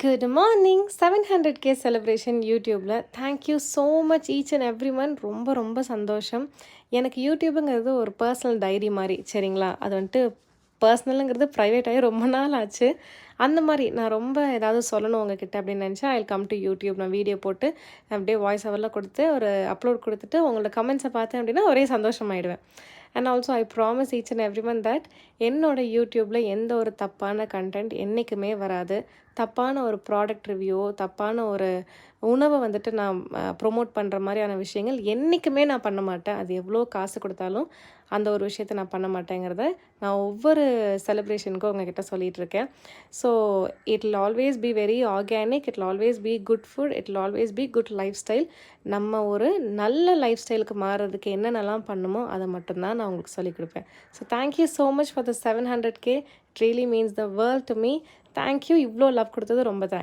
Good morning 700K celebration யூடியூப்பில் thank you so much each and every one. ரொம்ப ரொம்ப சந்தோஷம். எனக்கு யூடியூப்புங்கிறது ஒரு பர்சனல் டைரி மாதிரி சரிங்களா. அது வந்துட்டு பர்சனலுங்கிறது ப்ரைவேட்டாகி ரொம்ப நாள் ஆச்சு. அந்த மாதிரி நான் ரொம்ப ஏதாவது சொல்லணும் உங்ககிட்ட அப்படின்னு நினச்சா ஐ கம் டு யூடியூப். நான் வீடியோ போட்டு அப்படியே வாய்ஸ் ஓவரில் கொடுத்து ஒரு அப்லோட் கொடுத்துட்டு உங்களோட கமெண்ட்ஸை பார்த்தேன் அப்படின்னா ஒரே சந்தோஷமாயிடுவேன். And also I promise each and every one that என்னோடய யூடியூப்பில் எந்த ஒரு தப்பான கண்டென்ட் என்றைக்குமே வராது. தப்பான ஒரு ப்ராடக்ட் ரிவ்யூ, தப்பான ஒரு உணவை வந்துட்டு நான் ப்ரொமோட் பண்ணுற மாதிரியான விஷயங்கள் என்றைக்குமே நான் பண்ண மாட்டேன். அது எவ்வளோ காசு கொடுத்தாலும் அந்த ஒரு விஷயத்த நான் பண்ண மாட்டேங்கிறத நான் ஒவ்வொரு செலிப்ரேஷனுக்கும் உங்ககிட்ட சொல்லிகிட்ருக்கேன். So it will always be very organic, it will always be good food, it will always be good lifestyle. நம்ம ஒரு நல்ல லைஃப் ஸ்டைலுக்கு மாறுறதுக்கு என்னென்னலாம் பண்ணுமோ அதை மட்டும்தான் நான் உங்களுக்கு சொல்லிக் கொடுப்பேன். So thank you so much for the 700K. It really means the world to me. Thank you. இவ்வளோ லவ் கொடுத்தது ரொம்ப தேங்க்ஸ்.